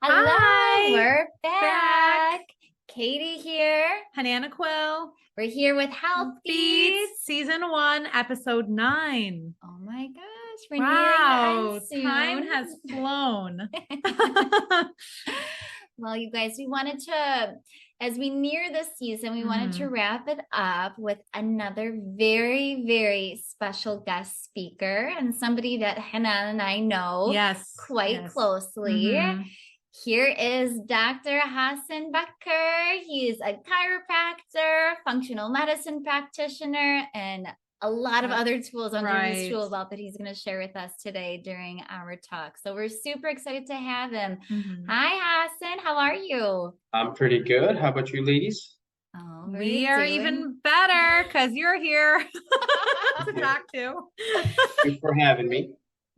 Hello, Hi, we're back. back. Katie here. Hanana Quill. We're here with Health Beats, Beats. Season 1, Episode 9. Oh my gosh, we're nearing the end Wow, time soon. has flown. Well, you guys, we wanted to, as we near this season, we wanted to Mhm. wrap it up with another very, very special guest speaker and somebody that Hanan and I know Yes, quite yes. closely. Mhm. Here is Dr. Hassan Baqir. He's a chiropractor, functional medicine practitioner, and a lot of other tools under his Right. tool belt that he's going to share with us today during our talk. So we're super excited to have him. Mhm. Hi, Hassan. How are you? I'm pretty good. How about you ladies? Oh, We we're are doing even better because you're here to talk to. Thanks for having me.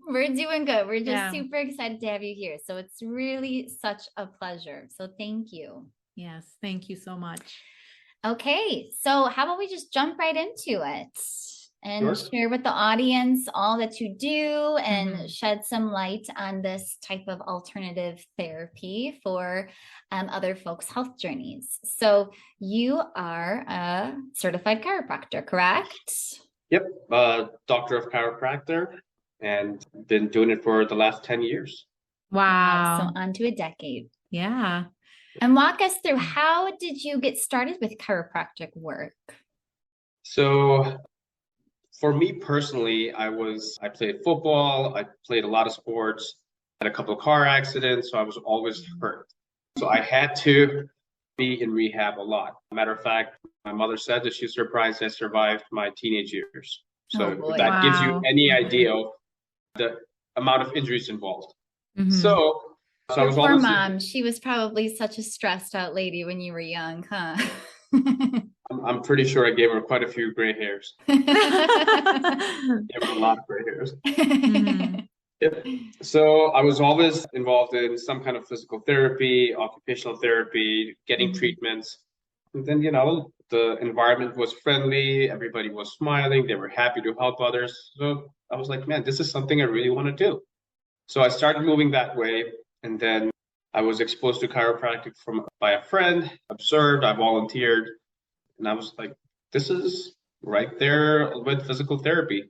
we're doing good. We're just Yeah. super excited to have you here. So it's really such a pleasure. So thank you. Yes, thank you so much. Okay, so how about we just jump right into it and Sure. share with the audience all that you do and Mhm. shed some light on this type of alternative therapy for other folks' health journeys. So you are a certified chiropractor, correct? Yep. Doctor of chiropractor and been doing it for the last 10 years. Wow, so Wow. on to a decade. Yeah. And walk us through, how did you get started with chiropractic work? So for me personally, I played football, I played a lot of sports, had a couple of car accidents, so I was always hurt. So I had to be in rehab a lot. Matter of fact, my mother said that she's surprised I survived my teenage years. Oh So if boy. that gives you Wow. any idea of the amount of injuries involved. Mhm. So I Your was poor always, mom, she was probably such a stressed out lady when you were young, huh? I'm pretty sure I gave her quite a few gray hairs. Gave her a lot of gray hairs. Mhm. Yep. So I was always involved in some kind of physical therapy, occupational therapy, getting Mhm. treatments. And then, the environment was friendly, everybody was smiling, they were happy to help others. So I was like, man, this is something I really want to do. So I started moving that way. And then I was exposed to chiropractic by a friend, observed, I volunteered, and I was like, this is right there with physical therapy,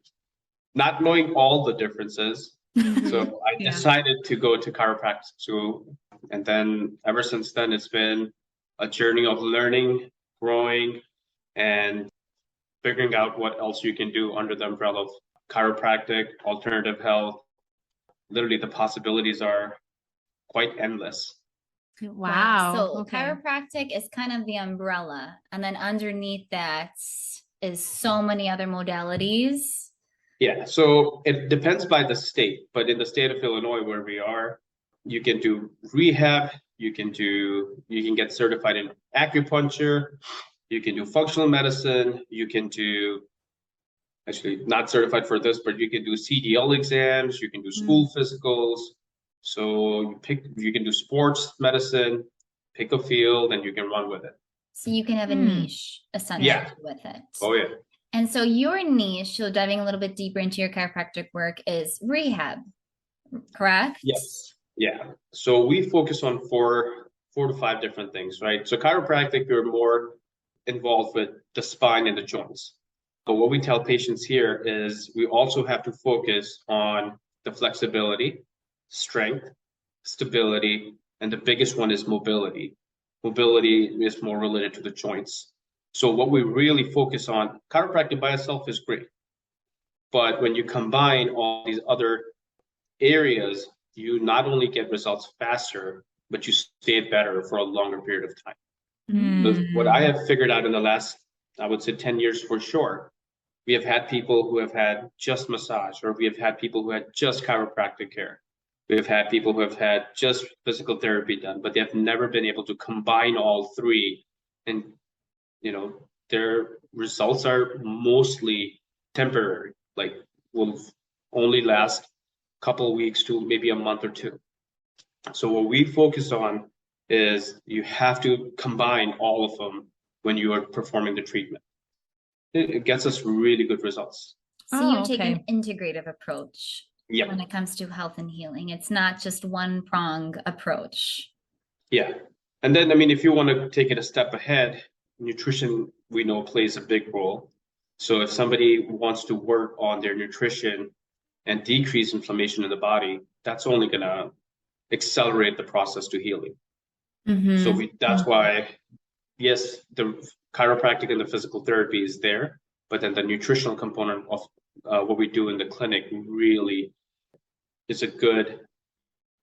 not knowing all the differences. Mhm. So I Yeah. decided to go to chiropractic school. And then ever since then, it's been a journey of learning, growing, and figuring out what else you can do under the umbrella of chiropractic, alternative health. Literally, the possibilities are quite endless. Wow. Wow. So Okay. chiropractic is kind of the umbrella, and then underneath that is so many other modalities. Yeah, so it depends by the state, but in the state of Illinois where we are, you can do rehab, you can get certified in acupuncture, you can do functional medicine, you can do actually not certified for this, but you can do CDL exams, you can do Mm. school physicals. So you can do sports medicine, pick a field, and you can run with it. So you can have a Hmm. niche essentially Yeah. with it. Oh yeah. And so your niche, so diving a little bit deeper into your chiropractic work, is rehab, correct? Yes. Yeah. So we focus on four to five different things, right? So chiropractic, we're more involved with the spine and the joints. But what we tell patients here is we also have to focus on the flexibility, strength, stability, and the biggest one is mobility. Mobility is more related to the joints. So what we really focus on, chiropractic by itself is great. But when you combine all these other areas, you not only get results faster, but you stay better for a longer period of time. But what I Mm. have figured out in the last, I would say 10 years for sure, we have had people who have had just massage, or we have had people who had just chiropractic care. We have had people who have had just physical therapy done, but they have never been able to combine all three. And, their results are mostly temporary, like will only last a couple of weeks to maybe a month or two. So what we focus on is you have to combine all of them when you are performing the treatment. It gets us really good results. So you Oh, take okay. an integrative approach. Yep. when it comes to health and healing. It's not just one prong approach. Yeah. And then, I mean, if you want to take it a step ahead, nutrition, we know, plays a big role. So if somebody wants to work on their nutrition and decrease inflammation in the body, that's only going to accelerate the process to healing. So that's why, yes, the chiropractic and the physical therapy is there, but then the nutritional component of what we do in the clinic really is a good,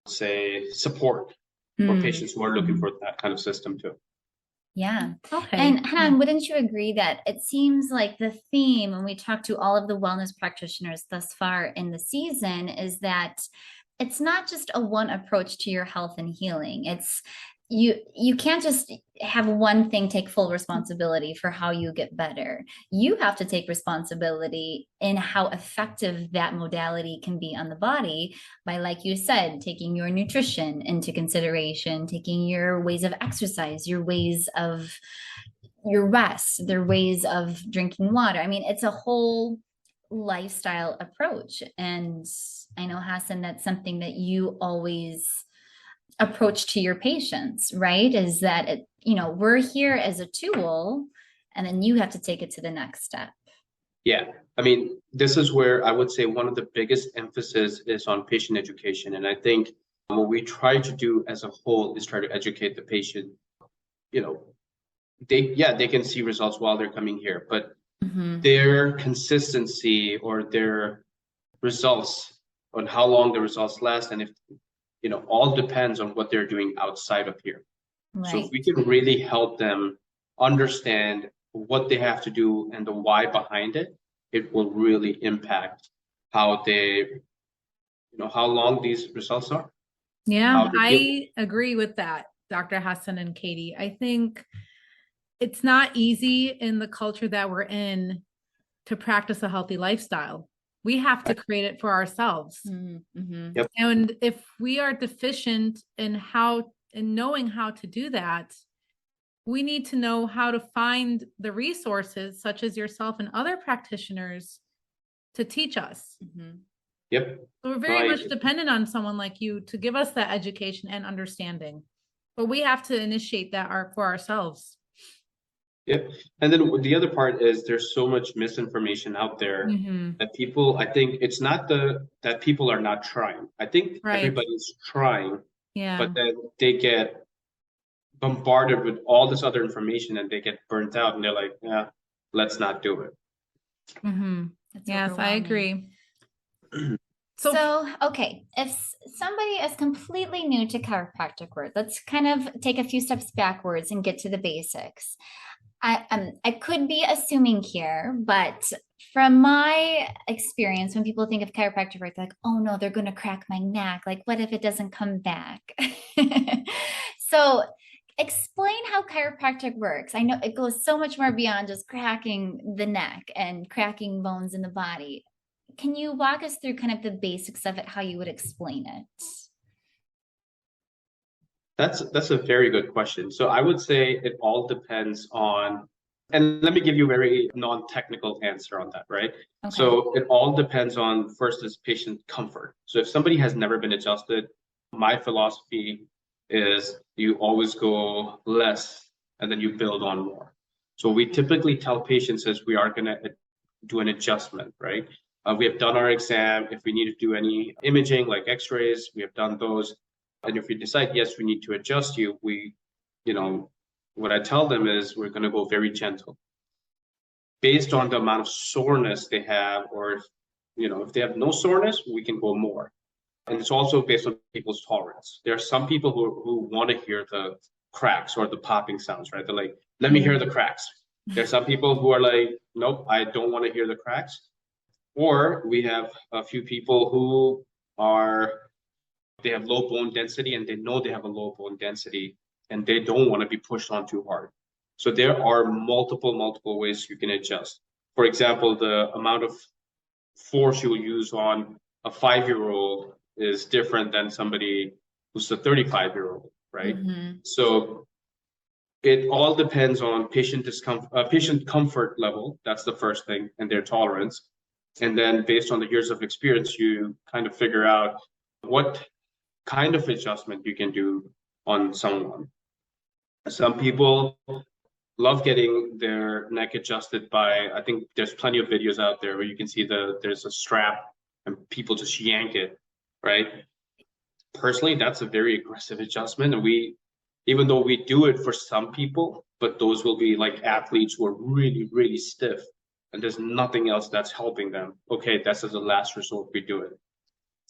say, support for patients who are looking for that kind of system too. Yeah. Okay. And Hanan, wouldn't you agree that it seems like the theme when we talk to all of the wellness practitioners thus far in the season is that it's not just a one approach to your health and healing. It's you can't just have one thing take full responsibility for how you get better. You have to take responsibility in how effective that modality can be on the body by, like you said, taking your nutrition into consideration, taking your ways of exercise, your ways of your rest, their ways of drinking water. I mean, it's a whole lifestyle approach. And I know, Hassan, that's something that you always approach to your patients, right? Is that it, we're here as a tool, and then you have to take it to the next step. Yeah. I mean, this is where I would say one of the biggest emphasis is on patient education. And I think what we try to do as a whole is try to educate the patient. They can see results while they're coming here, but their consistency or their results on how long the results last, and if all depends on what they're doing outside of here. Right. So if we can really help them understand what they have to do and the why behind it, it will really impact how they, how long these results are. Yeah, I agree with that, Dr. Hassan and Katie. I think it's not easy in the culture that we're in to practice a healthy lifestyle. We have to create it for ourselves. Yep. And if we are deficient in knowing how to do that, we need to know how to find the resources, such as yourself and other practitioners, to teach us. Yep. So we're very much dependent on someone like you to give us that education and understanding. But we have to initiate that for ourselves. Yep. And then the other part is there's so much misinformation out there that people, I think it's not that people are not trying. I think everybody's trying, but then they get bombarded with all this other information and they get burnt out and they're like, yeah, let's not do it. Yes, I agree. So, okay, if somebody is completely new to chiropractic work, let's kind of take a few steps backwards and get to the basics. I could be assuming here, but from my experience, when people think of chiropractic work, they're like, oh no, they're going to crack my neck. Like, what if it doesn't come back? So explain how chiropractic works. I know it goes so much more beyond just cracking the neck and cracking bones in the body. Can you walk us through kind of the basics of it, how you would explain it? That's a very good question. So I would say it all depends on, and let me give you a very non-technical answer on that, right? Okay. So it all depends on, first is patient comfort. So if somebody has never been adjusted, my philosophy is you always go less and then you build on more. So we typically tell patients as we are going to do an adjustment, right? We have done our exam. If we need to do any imaging like x-rays, we have done those. And if we decide, yes, we need to adjust you, what I tell them is we're going to go very gentle. Based on the amount of soreness they have, or, if they have no soreness, we can go more. And it's also based on people's tolerance. There are some people who want to hear the cracks or the popping sounds, right? They're like, let me hear the cracks. There are some people who are like, nope, I don't want to hear the cracks. Or we have a few people who they have low bone density and they know they have a low bone density and they don't want to be pushed on too hard. So there are multiple ways you can adjust. For example, the amount of force you will use on a 5-year-old is different than somebody who's a 35-year-old, right? So it all depends on patient comfort level. That's the first thing, and their tolerance. And then based on the years of experience, you kind of figure out what kind of adjustment you can do on someone. Some people love getting their neck adjusted by, I think there's plenty of videos out there where you can see there's a strap and people just yank it, right? Personally, that's a very aggressive adjustment. And even though we do it for some people, but those will be like athletes who are really, really stiff and there's nothing else that's helping them. Okay, that's as a last resort, we do it.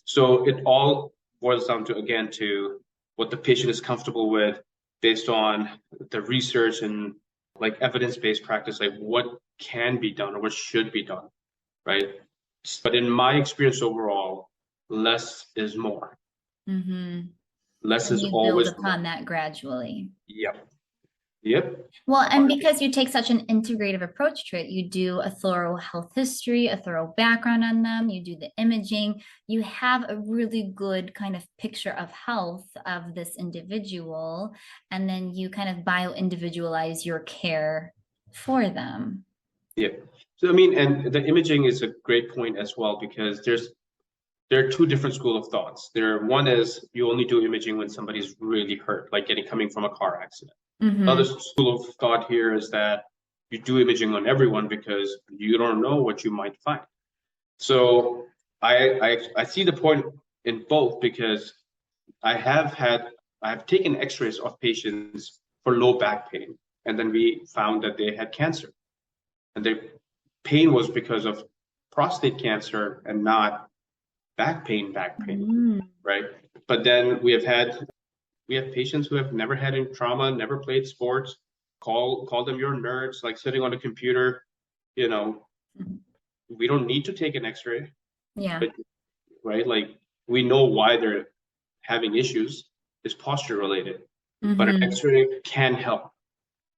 So it all boils down to, again, to what the patient is comfortable with based on the research and like evidence-based practice, like what can be done or what should be done, right? But in my experience overall, less is more. Mm-hmm. Less And is you always build upon more. that gradually. Yep. Well, and because you take such an integrative approach to it, you do a thorough health history, a thorough background on them, you do the imaging, you have a really good kind of picture of health of this individual, and then you kind of bio-individualize your care for them. Yeah. So I mean, and the imaging is a great point as well, because there are two different school of thoughts. One is you only do imaging when somebody's really hurt, like coming from a car accident. Mm-hmm. The other school of thought here is that you do imaging on everyone because you don't know what you might find. So I see the point in both, because I have taken x-rays of patients for low back pain, and then we found that they had cancer. And their pain was because of prostate cancer and not back pain, right? But then we have patients who have never had any trauma, never played sports, call them your nerds, like sitting on a computer, we don't need to take an x-ray. Yeah. Right? Like we know why they're having issues is posture related, but an x-ray can help.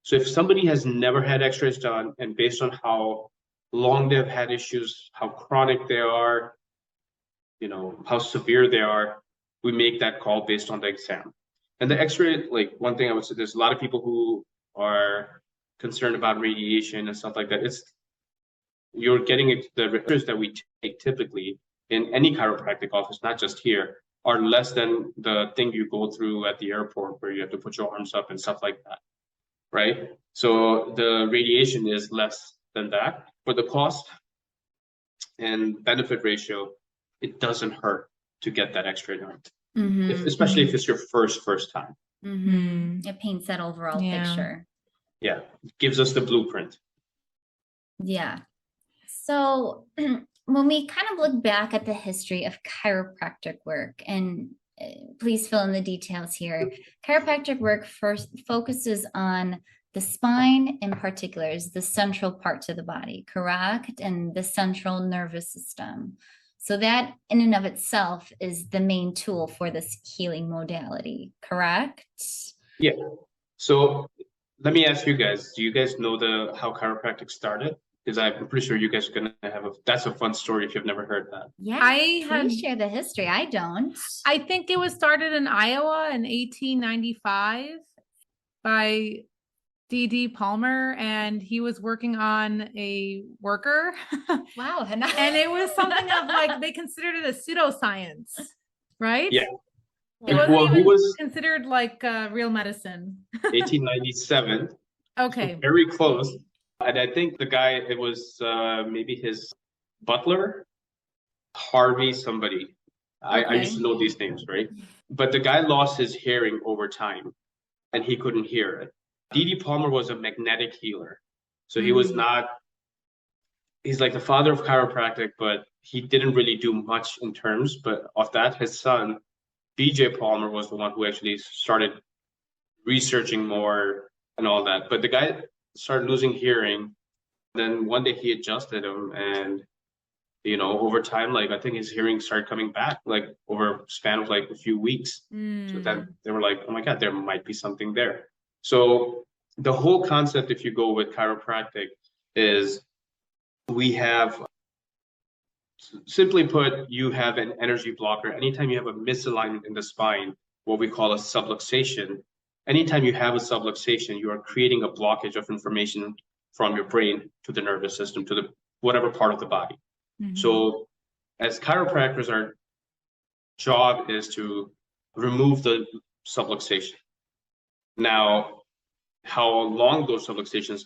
So if somebody has never had x-rays done, and based on how long they've had issues, how chronic they are, how severe they are, we make that call based on the exam. And the x-ray, like one thing I would say, there's a lot of people who are concerned about radiation and stuff like that. You're getting the x-rays that we take typically in any chiropractic office, not just here, are less than the thing you go through at the airport where you have to put your arms up and stuff like that, right? So the radiation is less than that. For the cost and benefit ratio, it doesn't hurt to get that x-ray done, especially if it's your first time. It paints that overall picture. Yeah, it gives us the blueprint. Yeah. So when we kind of look back at the history of chiropractic work, and please fill in the details here, chiropractic work first focuses on the spine in particular, is the central parts of the body, correct? And the central nervous system. So that in and of itself is the main tool for this healing modality, correct? Yeah. So let me ask you guys, do you guys know how chiropractic started? Because I'm pretty sure you guys are going to that's a fun story if you've never heard that. Yeah, please share the history. I don't. I think it was started in Iowa in 1895 by D.D. Palmer, and he was working on a worker. Wow. And it was something of like, they considered it a pseudoscience, right? Yeah. It wasn't even considered like real medicine. 1897. Okay. So very close. And I think the guy, it was maybe his butler, Harvey somebody. Okay. I used to know these names, right? But the guy lost his hearing over time and he couldn't hear it. D.D. Palmer was a magnetic healer. So he was he's like the father of chiropractic, but he didn't really do much in terms. But of that, his son, B.J. Palmer, was the one who actually started researching more and all that. But the guy started losing hearing. Then one day he adjusted him, and over time, like I think his hearing started coming back, like over a span of like a few weeks. So then they were like, oh my God, there might be something there. So the whole concept, if you go with chiropractic, is we have, simply put, you have an energy blocker. Anytime you have a misalignment in the spine, what we call a subluxation, anytime you have a subluxation, you are creating a blockage of information from your brain to the nervous system, to the whatever part of the body. Mhm. So as chiropractors, our job is to remove the subluxation. Now, how long those subluxations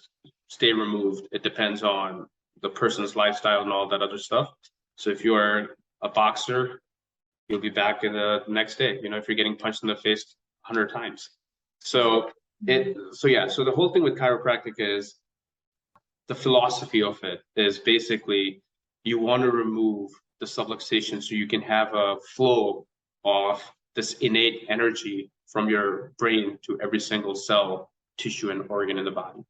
stay removed, it depends on the person's lifestyle and all that other stuff. So if you are a boxer, you'll be back in the next day, if you're getting punched in the face 100 times. So so the whole thing with chiropractic is the philosophy of it is basically you want to remove the subluxation so you can have a flow of this innate energy from your brain to every single cell, tissue, and organ in the body.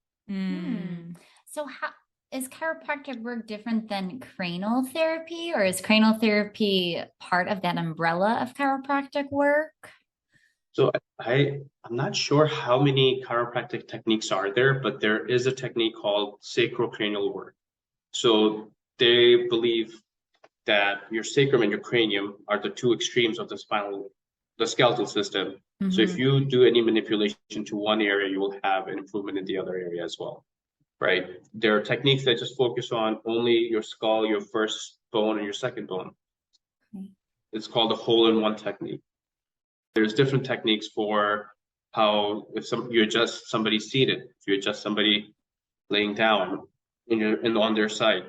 So how is chiropractic work different than cranial therapy, or is cranial therapy part of that umbrella of chiropractic work? So I'm not sure how many chiropractic techniques are there, but there is a technique called sacrocranial work. So they believe that your sacrum and your cranium are the two extremes of the skeletal system. So if you do any manipulation to one area, you will have an improvement in the other area as well, right? There are techniques that just focus on only your skull, your first bone, and your second bone. It's called the hole-in-one technique. There's different techniques for how you adjust somebody seated, if you adjust somebody laying down on their side,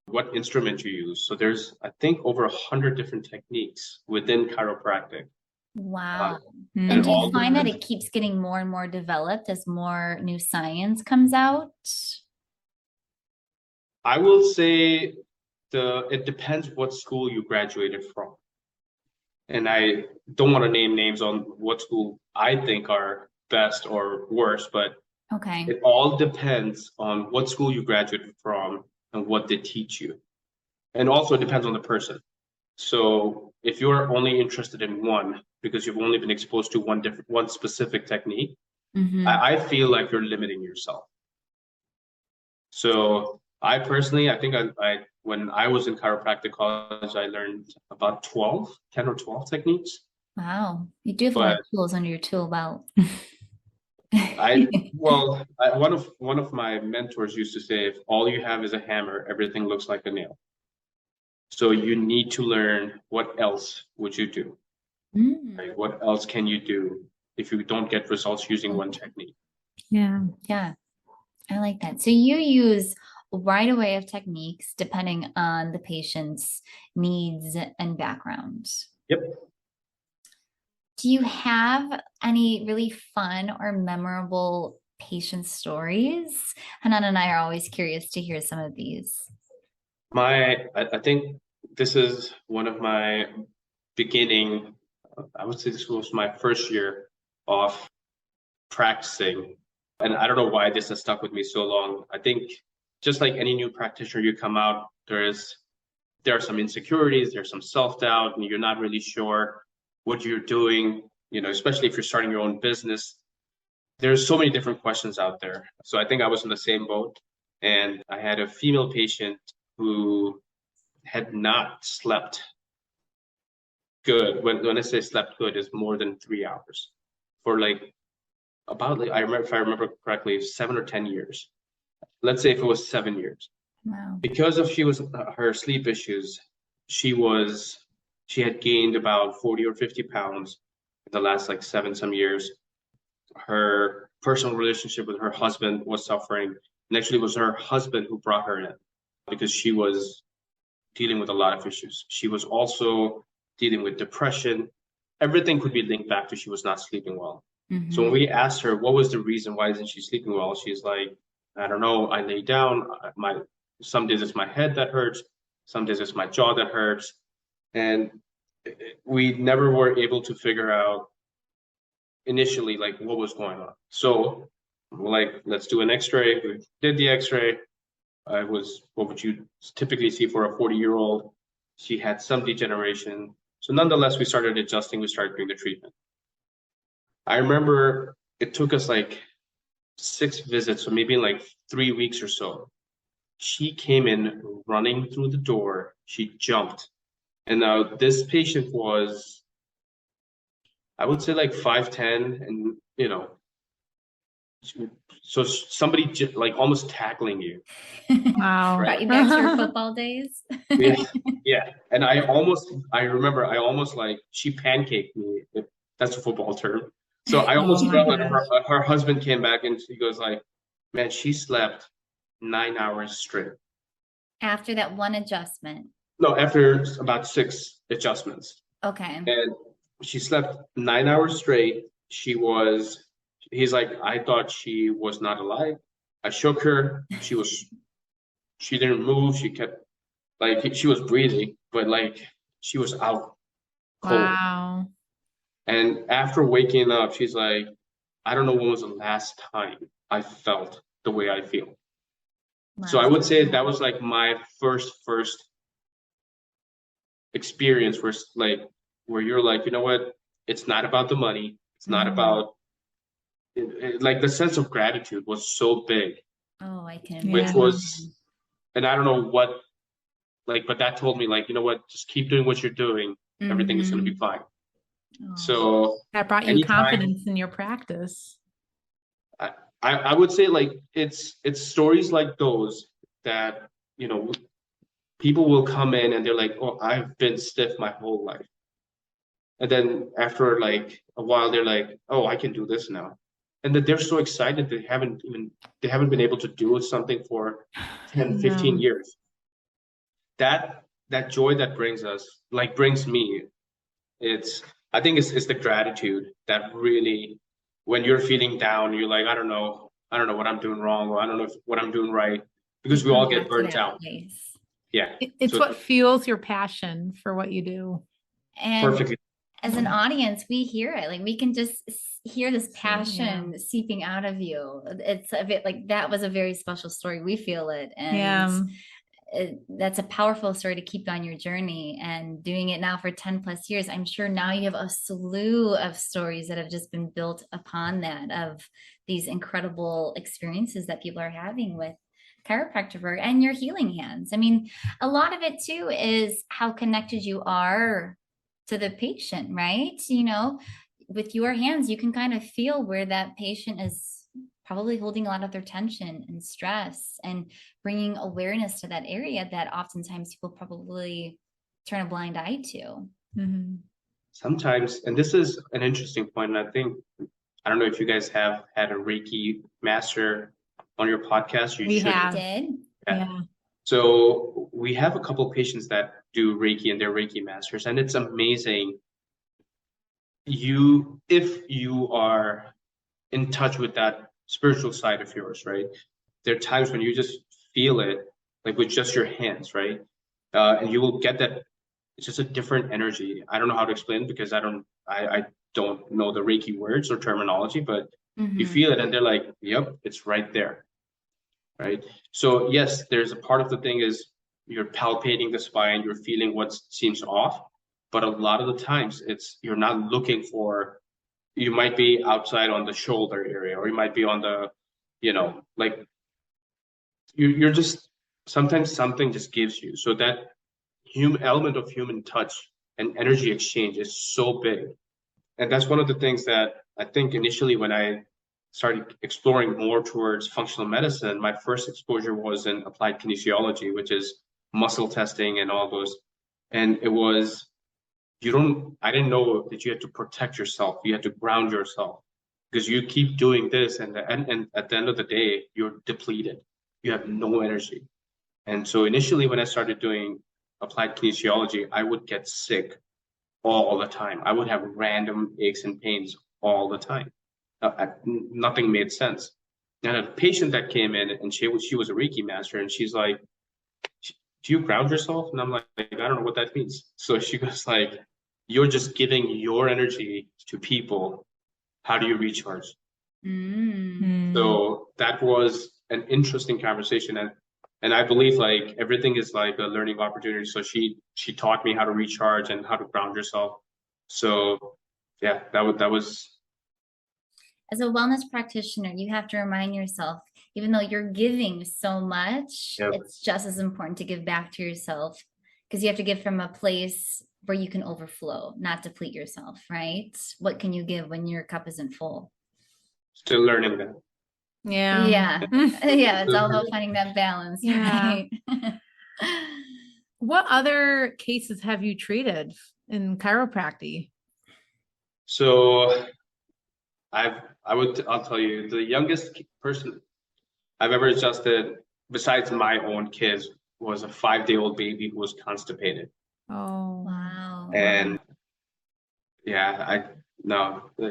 what instrument you use. So there's, I think, over 100 different techniques within chiropractic. Wow. Mm. And do you find that it keeps getting more and more developed as more new science comes out? I will say it depends what school you graduated from. And I don't want to name names on what school I think are best or worse, but it all depends on what school you graduated from and what they teach you. And also it depends on the person. So if you're only interested in one because you've only been exposed to one specific technique, I feel like you're limiting yourself. So I personally, I think when I was in chiropractic college, I learned about 10 or 12 techniques. Wow. You do have a lot of tools under your tool belt. One of my mentors used to say, if all you have is a hammer, everything looks like a nail. So you need to learn what else would you do? Right? What else can you do if you don't get results using one technique? Yeah. Yeah. I like that. So you use a wide array of techniques depending on the patient's needs and background. Yep. Do you have any really fun or memorable patient stories? Hanan and I are always curious to hear some of these. I think this is one of my beginning, I would say this was my first year of practicing. And I don't know why this has stuck with me so long. I think just like any new practitioner, you come out, there are some insecurities, there's some self-doubt, and you're not really sure what you're doing, especially if you're starting your own business. There's so many different questions out there. So I think I was in the same boat. And I had a female patient who had not slept good. When I say slept good, is more than 3 hours for if I remember correctly, 7 or 10 years. Let's say if it was 7 years. Wow. Because of her sleep issues, she had gained about 40 or 50 pounds in the last some years. Her personal relationship with her husband was suffering. And actually it was her husband who brought her in because she was dealing with a lot of issues. She was also dealing with depression. Everything could be linked back to she was not sleeping well. So when we asked her what was the reason, why isn't she sleeping well, she's like, I don't know, I lay down, some days it's my head that hurts, some days it's my jaw that hurts. And we never were able to figure out initially what was going on. So let's do an x-ray. We did the x-ray. It was what would you typically see for a 40-year-old. She had some degeneration. So nonetheless, we started adjusting, we started doing the treatment. I remember it took us 6 visits, so maybe 3 weeks or so. She came in running through the door. She jumped. And now this patient was, I would say 5'10", and So somebody like almost tackling you. Wow. Brought you back to your football days. Yeah, yeah. And I remember I almost like she pancaked me. If that's a football term. So I Oh almost my felt like gosh. her husband came back and he goes like, man, she slept 9 hours straight. After that one adjustment. No, after about 6 adjustments. Okay. And she slept 9 hours straight. He's like, I thought she was not alive. I shook her. She didn't move. She kept, like, she was breathing, but like, she was out cold. Wow. And after waking up, she's like, I don't know when was the last time I felt the way I feel. So I Wow. would say that was like my first experience where you're like, you know what? It's not about the money. It's not about like the sense of gratitude was so big, Oh, I can which Yeah. was, imagine. and I don't know what, like, but that told me like, you know what? Just keep doing what you're doing. Everything is going to be Mhm. fine. Oh, So That brought you anytime confidence in your practice. I, I would say like it's stories like those that, you know, people will come in and they're like, oh, I've been stiff my whole life. And then after like a while, they're like, oh, I can do this now. And that they're so excited they haven't been able to do something for 10, Yeah. 15 years. That joy that brings me, it's I think it's the gratitude that really when you're feeling down, you're like, I don't know what I'm doing wrong, or I don't know what I'm doing right, you because we come all get back to burnt that out. place. Yeah. It's So what fuels your passion for what you do. And perfectly. as an audience, we hear it. Like we can just hear this Yeah. passion seeping out of you. It's a bit like that was a very special story. We feel it. And Yeah. that's a powerful story to keep on your journey and doing it now for 10 plus years. I'm sure now you have a slew of stories that have just been built upon that of these incredible experiences that people are having with chiropractic work and your healing hands. I mean, a lot of it too is how connected you are to the patient, right? You know, with your hands, you can kind of feel where that patient is probably holding a lot of their tension and stress and bringing awareness to that area that oftentimes people probably turn a blind eye to. Mm-hmm. Sometimes, and this is an interesting point, and I don't know if you guys have had a Reiki master on your podcast. You We should. have. Did Yeah. Yeah. So we have a couple of patients that do Reiki and they're Reiki masters, and it's amazing. If you are in touch with that spiritual side of yours, right? There are times when you just feel it, like with just your hands, right? And you will get that. It's just a different energy. I don't know how to explain it because I don't know the Reiki words or terminology, but you Mhm. feel it and they're like, yep, it's right there, right? So yes, there's a part of the thing is you're palpating the spine, you're feeling what seems off, but a lot of the times you're not looking for, you might be outside on the shoulder area, or you might be on the, like you're just sometimes something just gives you. So that human element of human touch and energy exchange is so big. And that's one of the things that I think initially when I started exploring more towards functional medicine, my first exposure was in applied kinesiology, which is muscle testing and all those. And it was, I didn't know that you had to protect yourself. You had to ground yourself because you keep doing this. And at the end of the day, you're depleted. You have no energy. And so initially, when I started doing applied kinesiology, I would get sick all the time. I would have random aches and pains all the time. Nothing made sense. And a patient that came in and she was a Reiki master and she's like, do you ground yourself? And I'm like, I don't know what that means. So she goes like, you're just giving your energy to people. How do you recharge? Mm. So that was an interesting conversation. And I believe like everything is like a learning opportunity. So she taught me how to recharge and how to ground yourself. So yeah, that was As a wellness practitioner, you have to remind yourself, even though you're giving so much, yeah. it's just as important to give back to yourself because you have to give from a place where you can overflow, not deplete yourself, right? What can you give when your cup isn't full? Still learning that. Yeah. Yeah. Yeah, it's all about finding that balance, Yeah. right? What other cases have you treated in chiropractic? So I'll tell you, the youngest person I've ever adjusted, besides my own kids, was a 5-day-old baby who was constipated. Oh, Wow. And yeah, no, So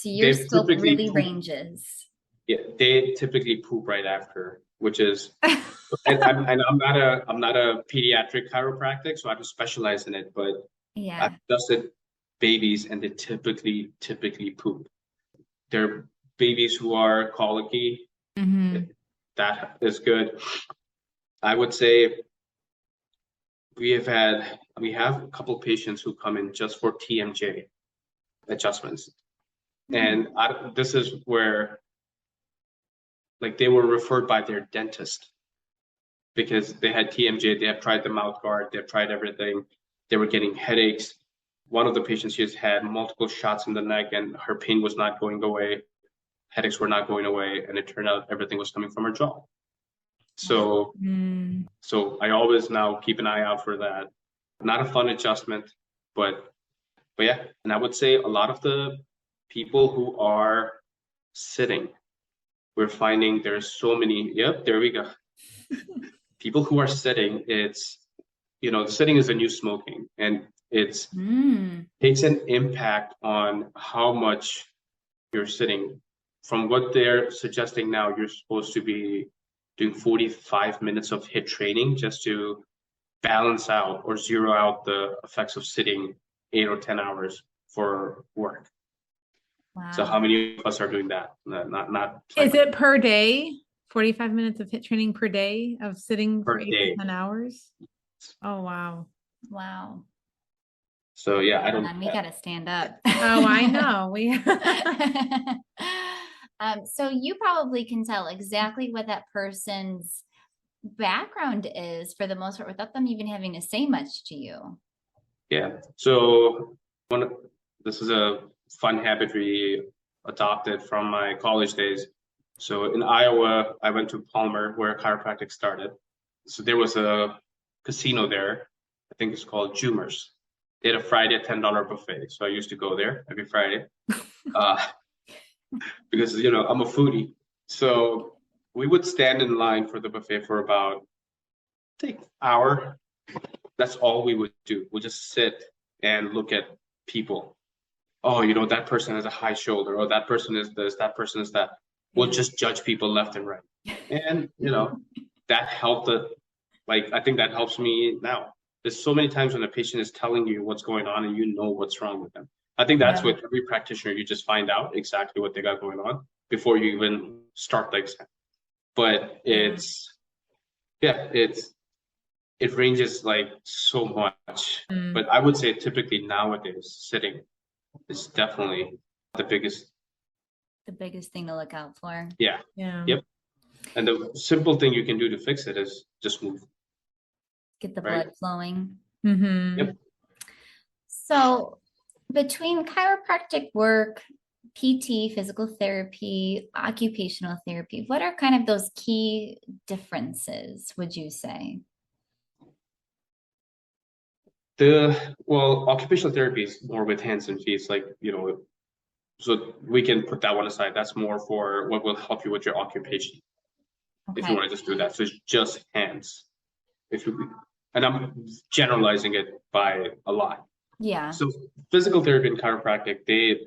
your they scope typically really poop, ranges. yeah, they typically poop right after, which is, and I'm not a pediatric chiropractic, so I don't specialize in it, but I've Yeah. adjusted babies and they typically poop. They're babies who are colicky. hmm That is good. I would say we have a couple patients who come in just for TMJ adjustments. And this is where like they were referred by their dentist because they had TMJ, they have tried the mouth guard, they've tried everything. They were getting headaches. One of the patients just had multiple shots in the neck and her pain was not going away. Headaches were not going away, and it turned out everything was coming from her jaw. So Mm. so I always now keep an eye out for that. Not a fun adjustment, but yeah, and I would say a lot of the people who are sitting, we're finding there's so many, yep, there we go. People who are sitting, the sitting is a new smoking, and it's takes an impact on how much you're sitting. From what they're suggesting now, you're supposed to be doing 45 minutes of HIIT training just to balance out or zero out the effects of sitting 8 or 10 hours for work. So Wow. how many of us are doing that? Not Is it per day? 45 minutes of HIIT training per day of sitting for per 8 to 10 hours? Oh, wow. Wow. So yeah, I Hold don't. on, we got to stand up. Oh, I know. So you probably can tell exactly what that person's background is for the most part without them even having to say much to you. Yeah. So this is a fun habit we adopted from my college days. So in Iowa, I went to Palmer where chiropractic started. So there was a casino there. I think it's called Jumer's. They had a Friday $10 buffet. So I used to go there every Friday. Uh, because I'm a foodie. So we would stand in line for the buffet for about take hour. That's all we would do. We'll just sit and look at people. Oh, that person has a high shoulder, or that person is this, that person is that. We'll just judge people left and right. And that helped I think that helps me now. There's so many times when a patient is telling you what's going on and you know what's wrong with them. I think that's with every practitioner, you just find out exactly what they got going on before you even start the exam. But it ranges like so much. But I would say typically nowadays, sitting is definitely the biggest thing to look out for. Yeah. Yeah. Yep. And the simple thing you can do to fix it is just move. Get the Right. blood flowing. Yep. So between chiropractic work, PT, physical therapy, occupational therapy, what are kind of those key differences, would you say? Occupational therapy is more with hands and feet, so we can put that one aside. That's more for what will help you with your occupation. If you want to just do that. So it's just hands. And I'm generalizing it by a lot. Yeah. So physical therapy and chiropractic, they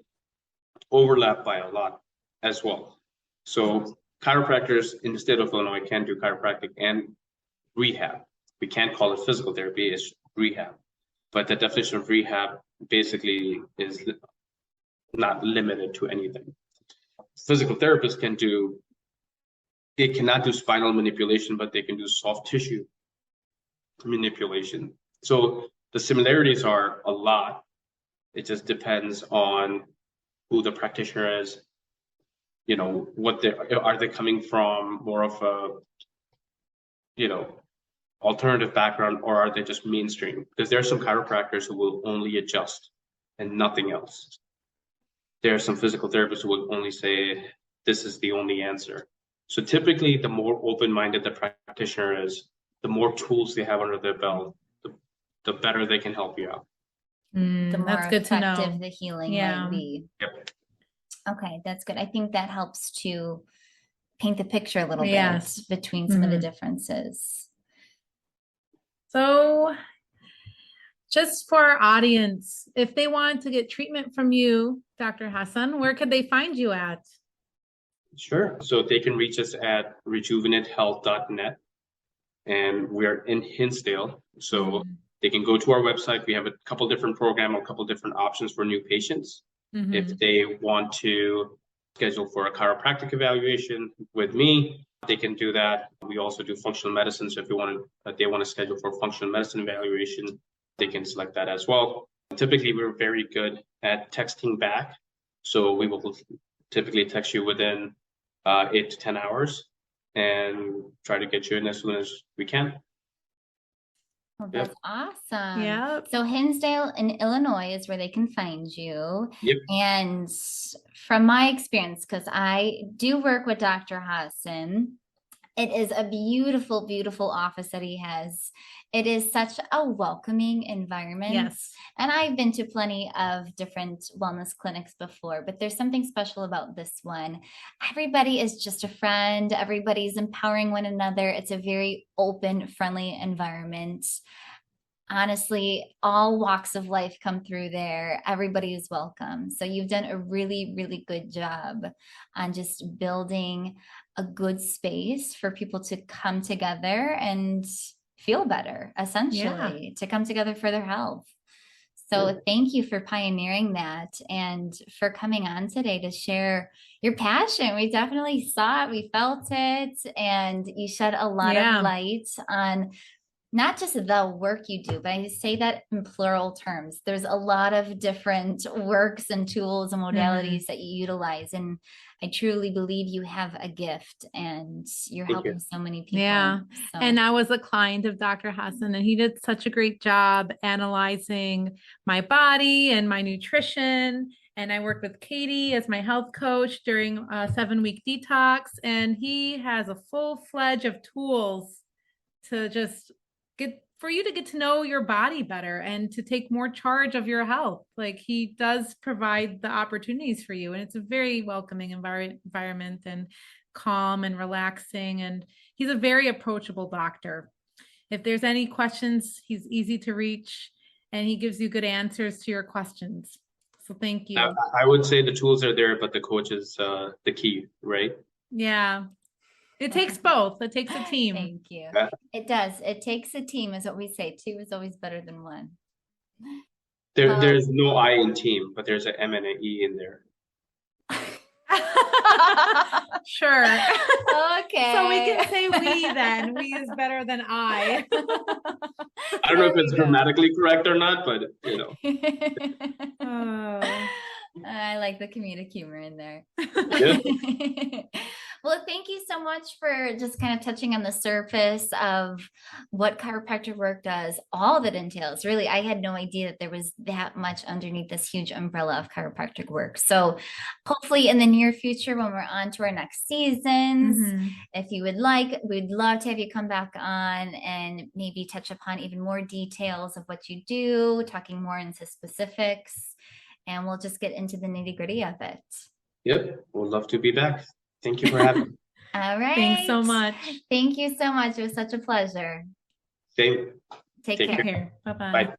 overlap by a lot as well. So chiropractors in the state of Illinois can do chiropractic and rehab. We can't call it physical therapy, it's rehab. But the definition of rehab basically is not limited to anything. Physical therapists they cannot do spinal manipulation, but they can do soft tissue manipulation. So the similarities are a lot. It just depends on who the practitioner is. Are they coming from more of a, alternative background, or are they just mainstream? Because there are some chiropractors who will only adjust and nothing else. There are some physical therapists who will only say this is the only answer. So typically, the more open-minded the practitioner is, the more tools they have under their belt, the better they can help you out. The more That's good to effective know. the healing Yeah. might be. Yep. Okay, that's good. I think that helps to paint the picture a little Yes. bit between some of the Mhm. differences. So just for our audience, if they want to get treatment from you, Dr. Hassan, where could they find you at? Sure. So they can reach us at rejuvenatehealth.net, and we're in Hinsdale. So they can go to our website. We have a couple different programs, a couple different options for new patients. Mhm. If they want to schedule for a chiropractic evaluation with me, they can do that. We also do functional medicine. So if they want to schedule for a functional medicine evaluation, they can select that as well. Typically, we're very good at texting back. So we will typically text you within 8 to 10 hours and try to get you in as soon as we can. Well, that's awesome. Yep. So Hinsdale in Illinois is where they can find you. Yep. And from my experience, because I do work with Dr. Hassan, it is a beautiful, beautiful office that he has. It is such a welcoming environment. Yes. And I've been to plenty of different wellness clinics before, but there's something special about this one. Everybody is just a friend. Everybody's empowering one another. It's a very open, friendly environment. Honestly, all walks of life come through there. Everybody is welcome. So you've done a really, really good job on just building a good space for people to come together and feel better, essentially, to come together for their health. So thank you for pioneering that and for coming on today to share your passion. We definitely saw it, we felt it, and you shed a lot of light on not just the work you do, but I say that in plural terms. There's a lot of different works and tools and modalities that you utilize. And I truly believe you have a gift and you're helping so many people. Yeah. So. And I was a client of Dr. Hassan, and he did such a great job analyzing my body and my nutrition. And I worked with Katie as my health coach during a 7-week detox. And he has a full-fledged of tools to just for you to get to know your body better and to take more charge of your health. Like, he does provide the opportunities for you, and it's a very welcoming environment and calm and relaxing. And he's a very approachable doctor. If there's any questions, he's easy to reach, and he gives you good answers to your questions. So thank you. I would say the tools are there, but the coach is the key, right? Yeah. It takes both. It takes a team. Thank you. It does. It takes a team, is what we say. 2 is always better than 1. There's no I in team, but there's an M and an E in there. Sure. Okay. So we can say we then. We is better than I. I don't know if it's grammatically correct or not, but you know. I like the comedic humor in there. Yeah. Well, thank you so much for just kind of touching on the surface of what chiropractic work does, all that entails. Really, I had no idea that there was that much underneath this huge umbrella of chiropractic work. So hopefully in the near future, when we're on to our next seasons, if you would like, we'd love to have you come back on and maybe touch upon even more details of what you do, talking more into specifics, and we'll just get into the nitty-gritty of it. Yep, we'd love to be back. Thank you for having me. All right. Thanks so much. Thank you so much. It was such a pleasure. Same. Take Take care. care. Bye-bye. Bye.